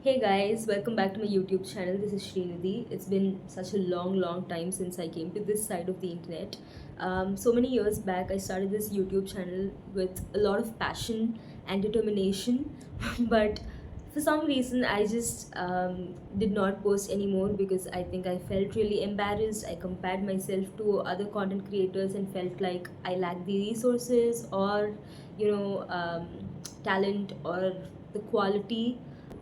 Hey guys, welcome back to my YouTube channel. This is Srinidhi. It's been such a long time since I came to this side of the internet. So many years back, I started this YouTube channel with a lot of passion and determination, but for some reason, I just did not post anymore because I think I felt really embarrassed. I compared myself to other content creators and felt like I lacked the resources or, you know, um, talent or the quality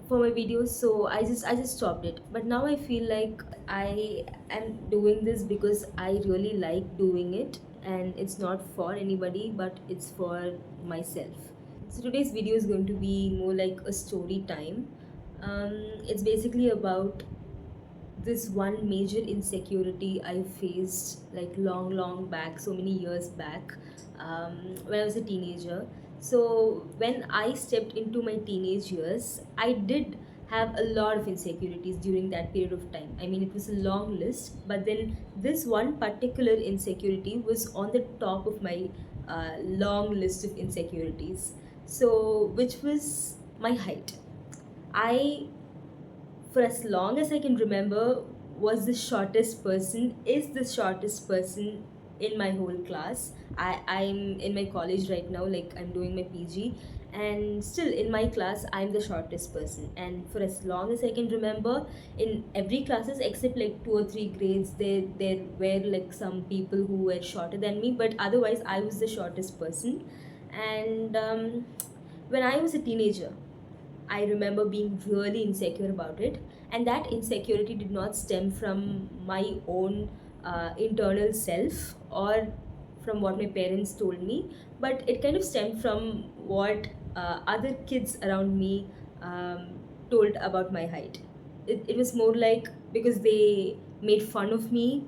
for my videos. So I just stopped it, but now I feel like I am doing this because I really like doing it, and it's not for anybody but it's for myself. So today's video is going to be more like a story time. It's basically about this one major insecurity I faced like long back, so many years back, when I was a teenager. So when I stepped into my teenage years, I did have a lot of insecurities during that period of time. I mean, it was a long list, but then this one particular insecurity was on the top of my long list of insecurities. So, which was my height. I, for as long as I can remember, was the shortest person, is the shortest person in my whole class. I'm in my college right now, like I'm doing my PG, and still in my class, I'm the shortest person. And for as long as I can remember, in every classes except like two or three grades, there were like some people who were shorter than me, but otherwise, I was the shortest person. And when I was a teenager, I remember being really insecure about it, and that insecurity did not stem from my own internal self or from what my parents told me, but it kind of stemmed from what other kids around me um, told about my height. It was more like because they made fun of me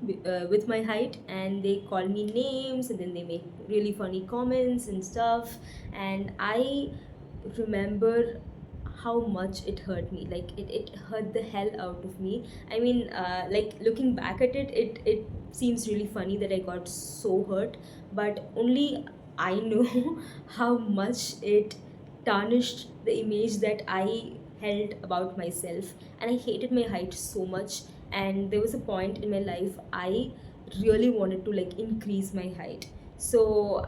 with my height, and they called me names, and then they made really funny comments and stuff. And I remember how much it hurt me. Like it hurt the hell out of me. I mean, like looking back at it, it seems really funny that I got so hurt, but only I know how much it tarnished the image that I held about myself. And I hated my height so much, and there was a point in my life I really wanted to like increase my height. So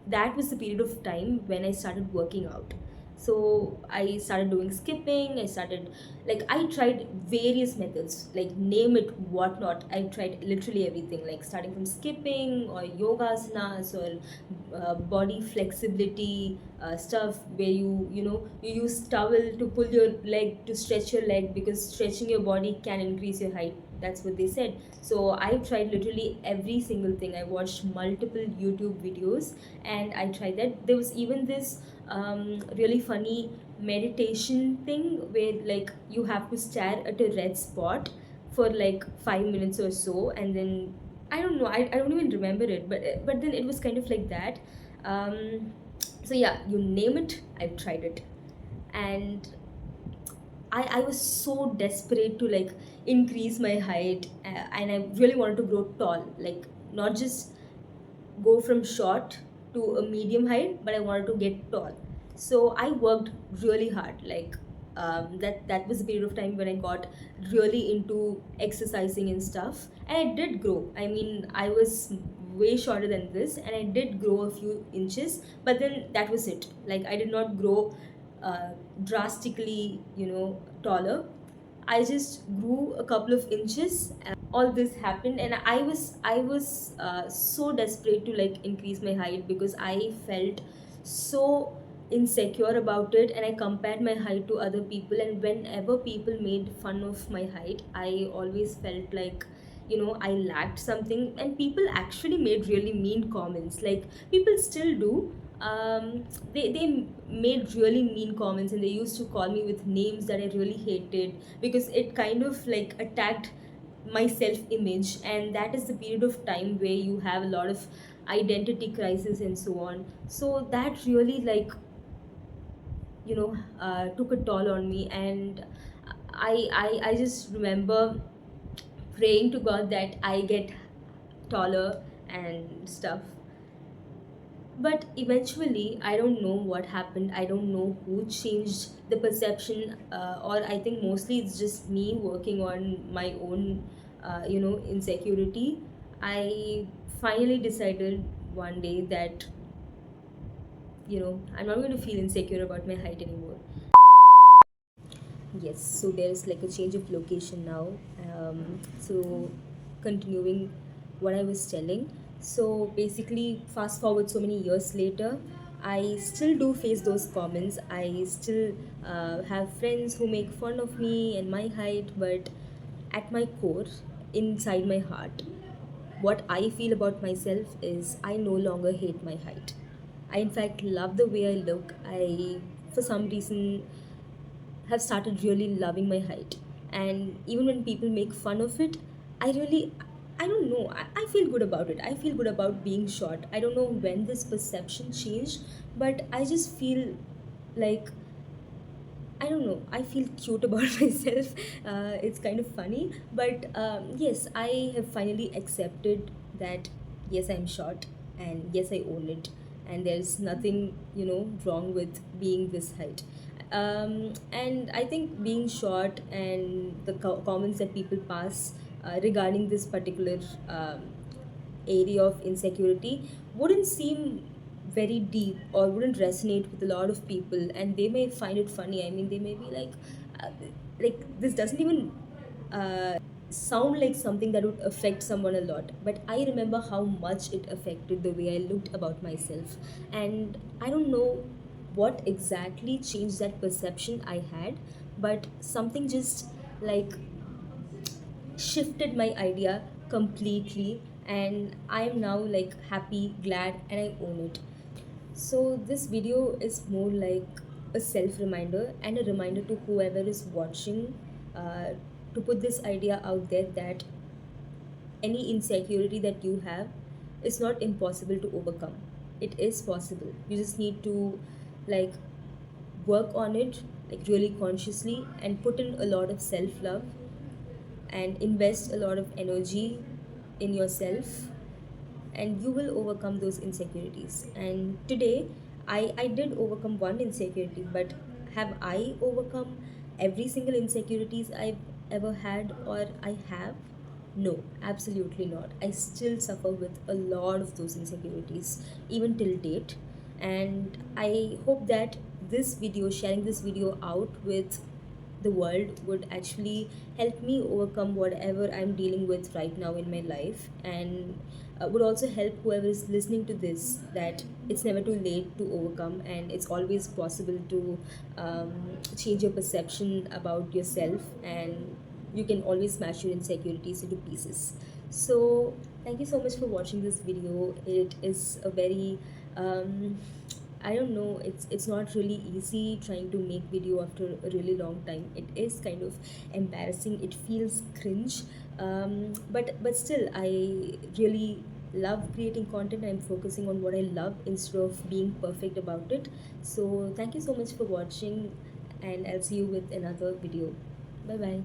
that was the period of time when I started working out. So I started doing skipping. I started, like, I tried various methods, like name it whatnot. I tried literally everything, like starting from skipping or yoga asanas or body flexibility stuff where you use towel to pull your leg to stretch your leg because stretching your body can increase your height. That's what they said. So I tried literally every single thing. I watched multiple YouTube videos and I tried that. There was even this really funny meditation thing where like you have to stare at a red spot for like 5 minutes or so, and then I don't know, I don't even remember it, but then it was kind of like that. So yeah, you name it, I've tried it. And I was so desperate to like increase my height, and I really wanted to grow tall, like not just go from short to a medium height, but I wanted to get tall. So I worked really hard. Like that was a period of time when I got really into exercising and stuff, and I did grow. I mean, I was way shorter than this, and I did grow a few inches, but then that was it. Like I did not grow drastically, taller. I just grew a couple of inches. All this happened, and I was so desperate to like increase my height because I felt so insecure about it, and I compared my height to other people. And whenever people made fun of my height, I always felt like I lacked something. And people actually made really mean comments, like people still do. They made really mean comments, and they used to call me with names that I really hated because it kind of like attacked my self image. And that is the period of time where you have a lot of identity crisis and so on. So that really like took a toll on me. And I just remember praying to God that I get taller and stuff. But eventually, I don't know what happened. I don't know who changed the perception, or I think mostly it's just me working on my own, insecurity. I finally decided one day that, I'm not going to feel insecure about my height anymore. Yes, so there's like a change of location now. So continuing what I was telling. So basically, fast forward so many years later, I still do face those comments. I still have friends who make fun of me and my height, but at my core, inside my heart, what I feel about myself is I no longer hate my height. I in fact love the way I look. I, for some reason, have started really loving my height. And even when people make fun of it, I really, I don't know, I feel good about it. I feel good about being short. I don't know when this perception changed, but I just feel like, I don't know, I feel cute about myself. It's kind of funny, but yes, I have finally accepted that yes, I'm short, and yes, I own it, and there's nothing, wrong with being this height. And I think being short and the comments that people pass regarding this particular area of insecurity wouldn't seem very deep or wouldn't resonate with a lot of people, and they may find it funny. I mean, they may be uh, like this doesn't even sound like something that would affect someone a lot, but I remember how much it affected the way I looked about myself. And I don't know what exactly changed that perception I had, but something just like shifted my idea completely, and I am now like happy, glad, and I own it. So this video is more like a self reminder and a reminder to whoever is watching, uh, to put this idea out there that any insecurity that you have is not impossible to overcome. It is possible. You just need to like work on it, like really consciously, and put in a lot of self love and invest a lot of energy in yourself, and you will overcome those insecurities. And today I did overcome one insecurity, but have I overcome every single insecurities I've ever had or I have? No, absolutely not. I still suffer with a lot of those insecurities even till date. And I hope that this video, sharing this video out with the world, would actually help me overcome whatever I'm dealing with right now in my life, and would also help whoever is listening to this that it's never too late to overcome, and it's always possible to um, change your perception about yourself, and you can always smash your insecurities into pieces. So thank you so much for watching this video. It is a very I don't know, it's not really easy trying to make video after a really long time. It is kind of embarrassing. It feels cringe. But still, I really love creating content. I'm focusing on what I love instead of being perfect about it. So thank you so much for watching, and I'll see you with another video. Bye bye.